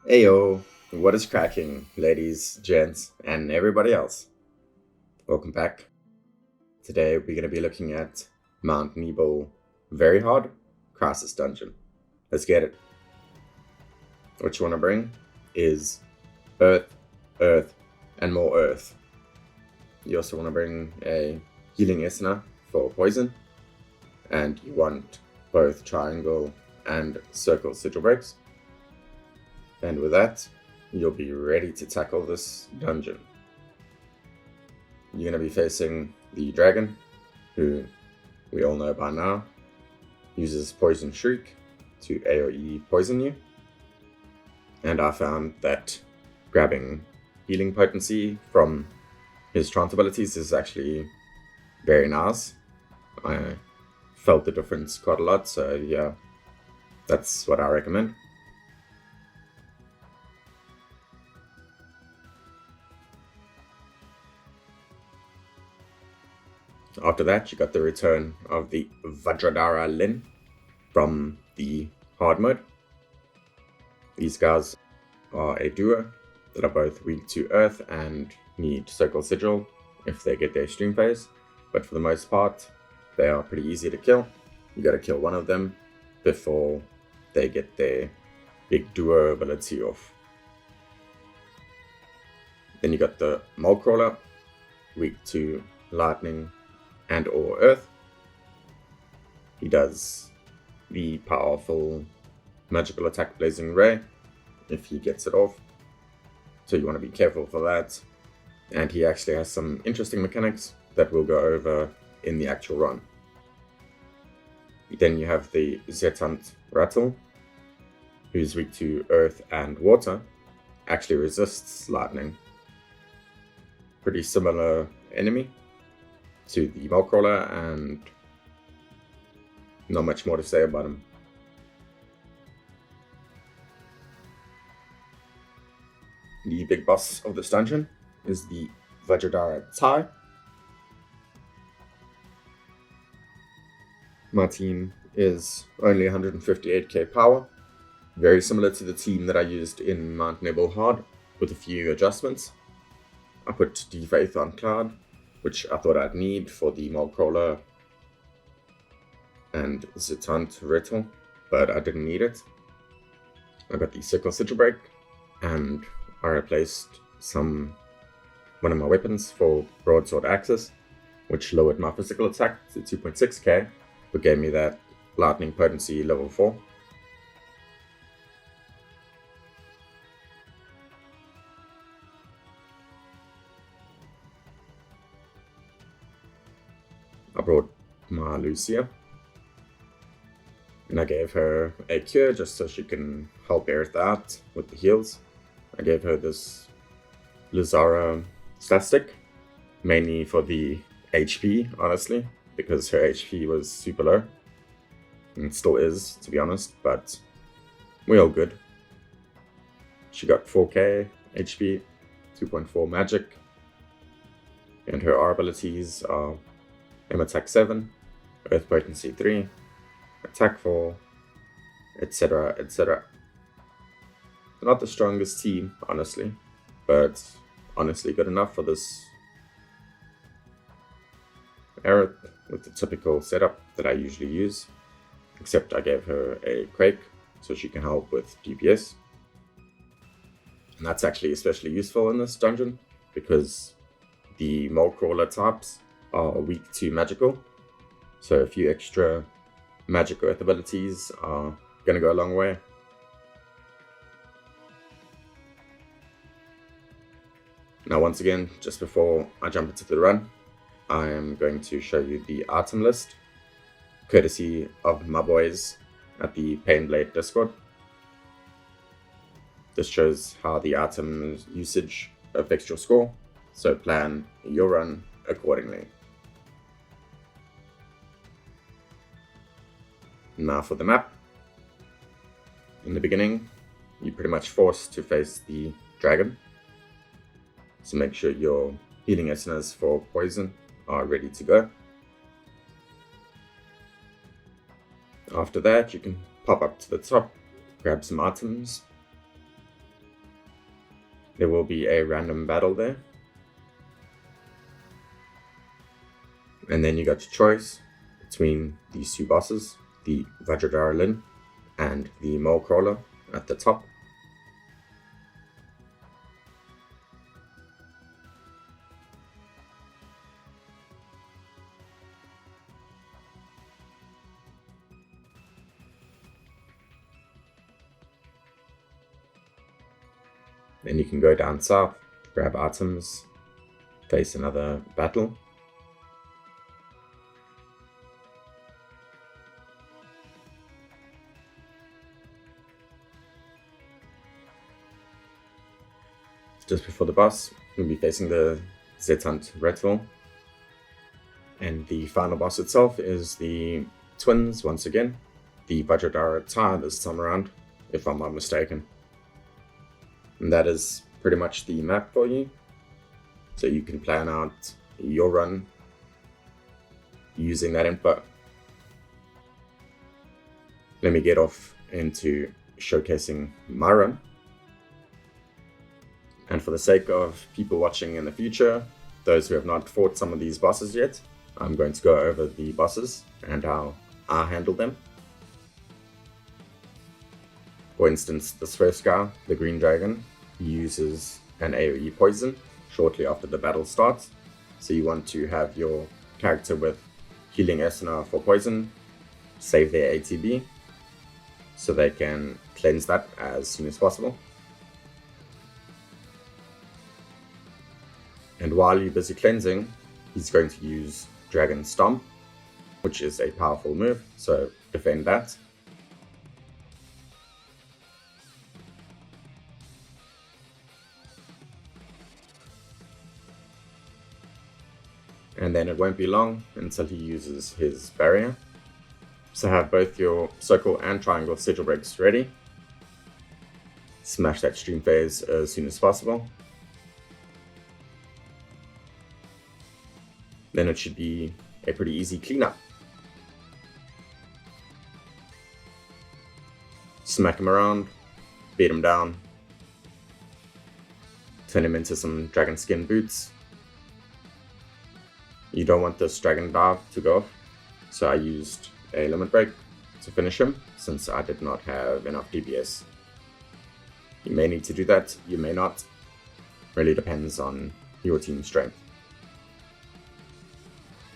Ayo, what is cracking, ladies, gents, and everybody else? Welcome back. Today we're going to be looking at Mount Nibel Very Hard Crisis Dungeon. Let's get it. What you want to bring is Earth, Earth, and more Earth. You also want to bring a Healing Esna for poison, and you want both Triangle and Circle Sigil Breaks. And with that, you'll be ready to tackle this dungeon. You're going to be facing the dragon, who we all know by now uses Poison Shriek to AoE poison you. And I found that grabbing healing potency from his trance abilities is actually very nice. I felt the difference quite a lot, so yeah, that's what I recommend. After that, you got the return of the Vajradhara Lin from the hard mode. These guys are a duo that are both weak to Earth and need Circle Sigil if they get their stream phase, but for the most part, they are pretty easy to kill. You gotta kill one of them before they get their big duo ability off. Then you got the Mole Crawler, weak to Lightning and or Earth. He does the powerful magical attack Blazing Ray if he gets it off, so you want to be careful for that. And he actually has some interesting mechanics that we'll go over in the actual run. Then you have the Zetant Rattle, who's weak to Earth and Water, actually resists Lightning. Pretty similar enemy to the Mole Crawler, and not much more to say about him. The big boss of this dungeon is the Vajradhara Tai. My team is only 158k power, very similar to the team that I used in Mount Nibel Hard, with a few adjustments. I put Defaith on Cloud, which I thought I'd need for the Mole Crawler and Zetant Rattle, but I didn't need it. I got the Circle Sigil Break, and I replaced one of my weapons for Broadsword Axis, which lowered my physical attack to 2.6k, but gave me that Lightning Potency level 4. I brought my Lucia, and I gave her a cure just so she can help Aerith out with the heals. I gave her this Lizara stat stick, mainly for the HP, honestly, because her HP was super low. And it still is, to be honest, but we're all good. She got 4k HP, 2.4 magic, and her R abilities are M attack 7, Earth potency 3, attack 4, etc, etc. Not the strongest team, honestly, but honestly good enough for this Aerith with the typical setup that I usually use, except I gave her a Quake so she can help with DPS. And that's actually especially useful in this dungeon because the Mole Crawler types are weak to magical, so a few extra magic Earth abilities are going to go a long way. Now once again, just before I jump into the run, I am going to show you the item list, courtesy of my boys at the Painblade Discord. This shows how the item usage affects your score, so plan your run accordingly. Now for the map. In the beginning, you're pretty much forced to face the dragon, so make sure your healing essences for poison are ready to go. After that, you can pop up to the top, grab some items, There will be a random battle there. And then you got your choice between these two bosses, the Vajradhara and the Mole Crawler at the top. Then you can go down south, grab items, face another battle. Just before the boss, you'll be facing the Zetant Redfall. And the final boss itself is the twins once again. The Vajradhara Tower this time around, if I'm not mistaken. And that is pretty much the map for you. So you can plan out your run using that info. Let me get off into showcasing my run. And for the sake of people watching in the future, those who have not fought some of these bosses yet, I'm going to go over the bosses and how I handle them. For instance, this first guy, the Green Dragon, uses an AoE poison shortly after the battle starts. So you want to have your character with healing Esuna for poison save their ATB so they can cleanse that as soon as possible. And while you're busy cleansing, he's going to use Dragon Stomp, which is a powerful move, so defend that. And then it won't be long until he uses his barrier. So have both your circle and triangle sigil breaks ready. Smash that stream phase as soon as possible. Then it should be a pretty easy cleanup. Smack him around, beat him down, turn him into some dragon skin boots. You don't want this dragon dive to go off, so I used a limit break to finish him since I did not have enough DPS. You may need to do that, you may not. Really depends on your team's strength.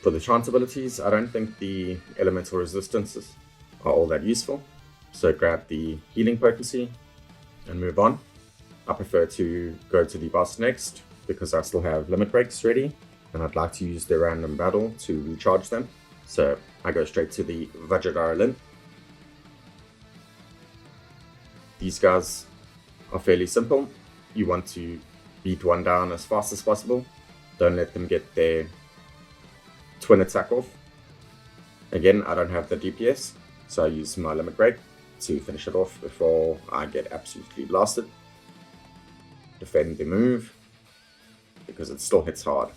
For the chance abilities, I don't think the elemental resistances are all that useful, so grab the healing potency and move on. I prefer to go to the boss next because I still have limit breaks ready and I'd like to use the random battle to recharge them, so I go straight to the Vajradhara. These guys are fairly simple. You want to beat one down as fast as possible. Don't let them get their twin attack off. Again, I don't have the DPS, so I use my limit break to finish it off before I get absolutely blasted. Defend the move, because it still hits hard.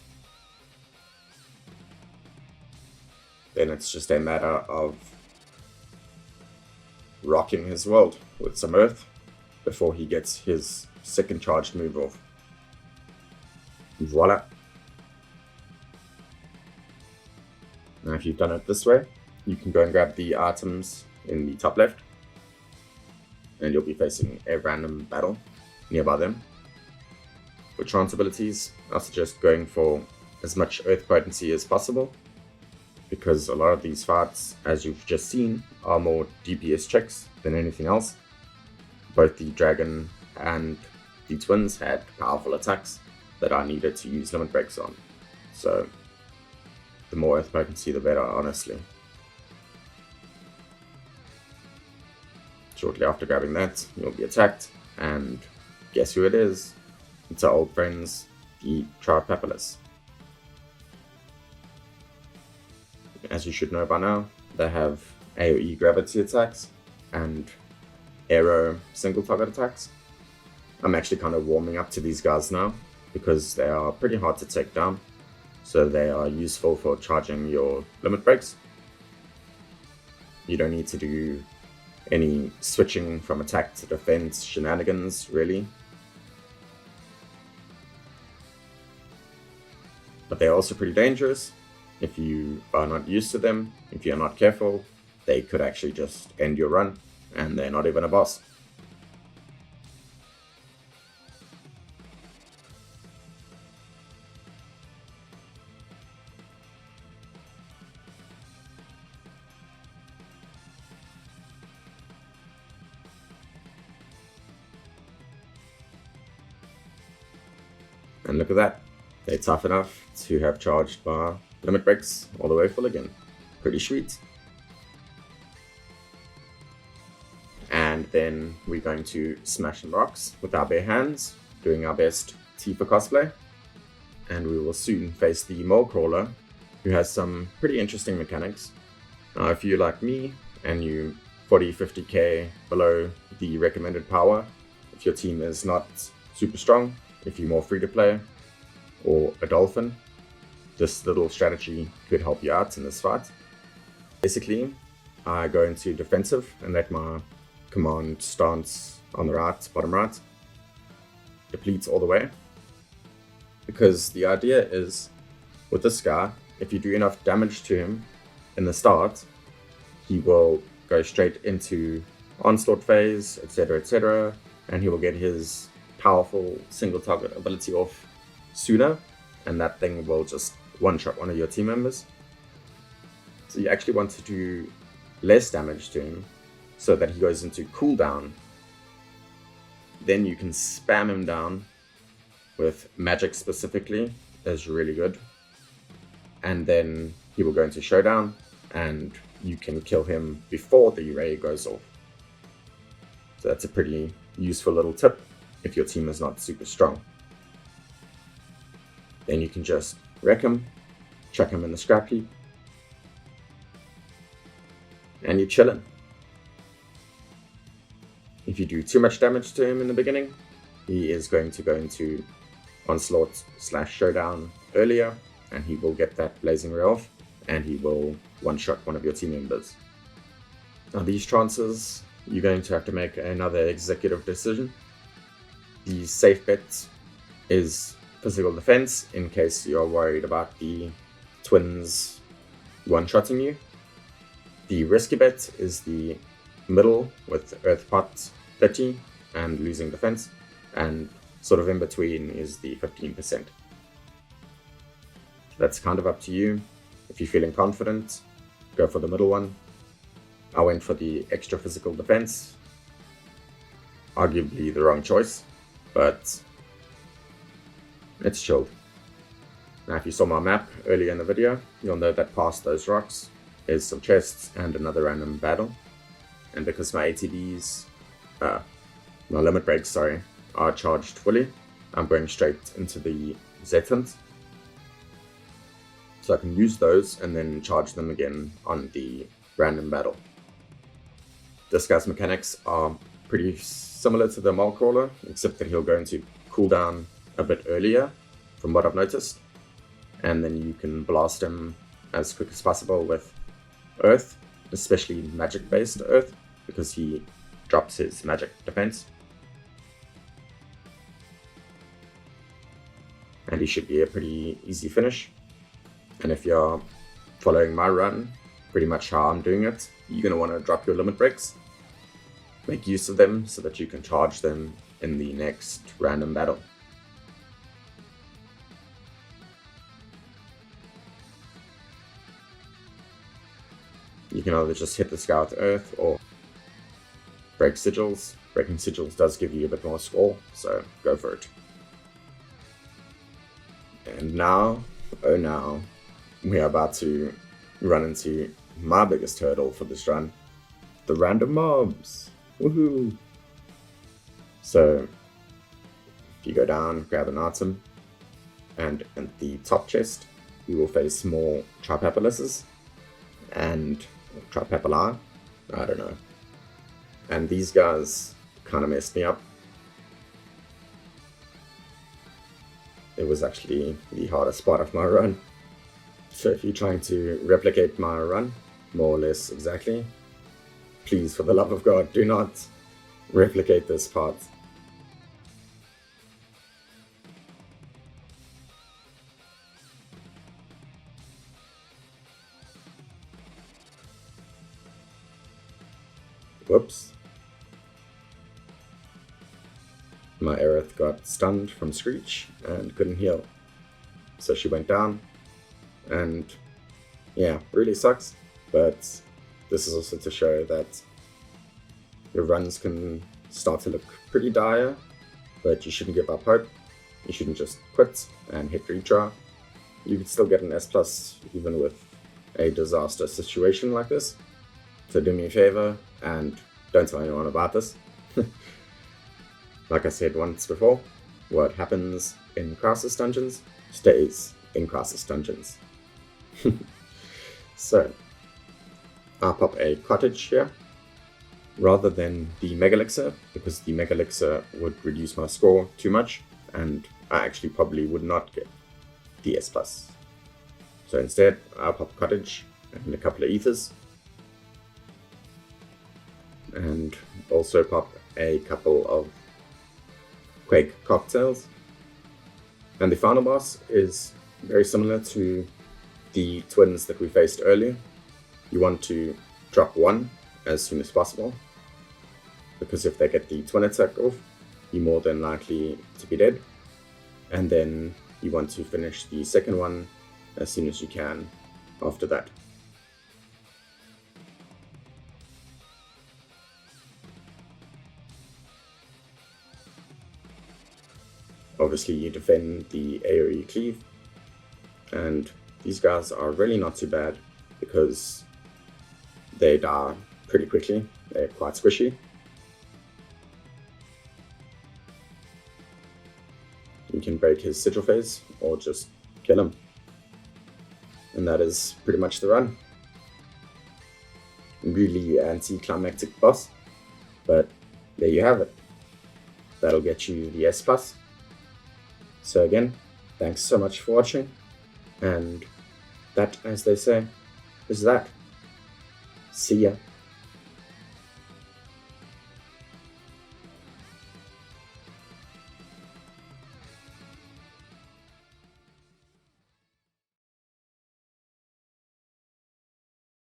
Then it's just a matter of rocking his world with some earth before he gets his second charged move off. Voila. Now if you've done it this way, you can go and grab the items in the top left and you'll be facing a random battle nearby them. For trance abilities, I suggest going for as much earth potency as possible, because a lot of these fights, as you've just seen, are more DPS checks than anything else. Both the dragon and the twins had powerful attacks that I needed to use limit breaks on, so the more earth potency the better, honestly. Shortly after grabbing that, you'll be attacked, and guess who it is? It's our old friends, the Tripapillus. As you should know by now, they have AoE gravity attacks and arrow single target attacks. I'm actually kind of warming up to these guys now because they are pretty hard to take down, so they are useful for charging your limit breaks. You don't need to do any switching from attack to defense shenanigans, really. but they're also pretty dangerous. If you are not used to them, if you're not careful, they could actually just end your run, and they're not even a boss. And look at that, they're tough enough to have charged my limit breaks all the way full again. Pretty sweet. And then we're going to smash some rocks with our bare hands, doing our best Tifa cosplay. And we will soon face the mole crawler, who has some pretty interesting mechanics. Now, if you're like me and you 40-50k below the recommended power, if your team is not super strong, if you're more free to play or a dolphin, this little strategy could help you out in this fight. Basically, I go into defensive and let my command stance on the right, bottom right, depletes all the way. Because the idea is, with this guy, if you do enough damage to him in the start, he will go straight into onslaught phase, etc., and he will get his powerful single target ability off sooner, and that thing will just one-shot one of your team members. So you actually want to do less damage to him so that he goes into cooldown. Then you can spam him down with magic specifically, is really good. And then he will go into showdown and you can kill him before the ray goes off. So that's a pretty useful little tip if your team is not super strong. Then you can just wreck him, chuck him in the scrap heap, and you're chilling. If you do too much damage to him in the beginning, he is going to go into onslaught/showdown earlier, and he will get that blazing ray off, and he will one-shot one of your team members. Now these trances, you're going to have to make another executive decision. The safe bet is physical defense in case you're worried about the twins one-shotting you. The risky bet is the middle with Earth Pot 30 and losing defense, and sort of in between is the 15%. That's kind of up to you. If you're feeling confident, go for the middle one. I went for the extra physical defense. Arguably the wrong choice, but it's chilled. Now if you saw my map earlier in the video, you'll know that past those rocks is some chests and another random battle. And because my ATBs, my limit breaks, are charged fully, I'm going straight into the Z-Hunt. So I can use those and then charge them again on the random battle. This guy's mechanics are pretty similar to the mole crawler, except that he'll go into cooldown a bit earlier, from what I've noticed. And then you can blast him as quick as possible with Earth, especially magic-based Earth, because he drops his magic defense. And he should be a pretty easy finish. And if you're following my run, pretty much how I'm doing it, you're going to want to drop your limit breaks, make use of them so that you can charge them in the next random battle. You can either just hit this guy with Earth or break sigils. Breaking sigils does give you a bit more score, so go for it. And now, oh now, we are about to run into my biggest hurdle for this run, the random mobs. Woohoo! So, if you go down, grab an item, and in the top chest, you will face more Tripapilluses and Tripapilli, I don't know. And these guys kind of messed me up. It was actually the hardest part of my run. So if you're trying to replicate my run, more or less exactly, please, for the love of God, do not replicate this part. Whoops. My Aerith got stunned from Screech and couldn't heal. So she went down, and yeah, really sucks. But this is also to show that your runs can start to look pretty dire, but you shouldn't give up hope. You shouldn't just quit and hit redraw. You can still get an S+ even with a disaster situation like this. So do me a favor and don't tell anyone about this. Like I said once before, what happens in Crisis dungeons stays in Crisis dungeons. So, I'll pop a cottage here, rather than the Mega Elixir, because the Mega Elixir would reduce my score too much, and I actually probably would not get the S+. So instead, I'll pop cottage and a couple of ethers, and also pop a couple of Quake cocktails. And the final boss is very similar to the twins that we faced earlier. You want to drop one as soon as possible, because if they get the twin attack off, you're more than likely to be dead. And then you want to finish the second one as soon as you can after that. Obviously you defend the AoE cleave, and these guys are really not too bad because they die pretty quickly. They're quite squishy. You can break his sigil phase or just kill him. And that is pretty much the run. Really anticlimactic boss, but there you have it. That'll get you the S+. So again, thanks so much for watching, and that, as they say, is that. See ya.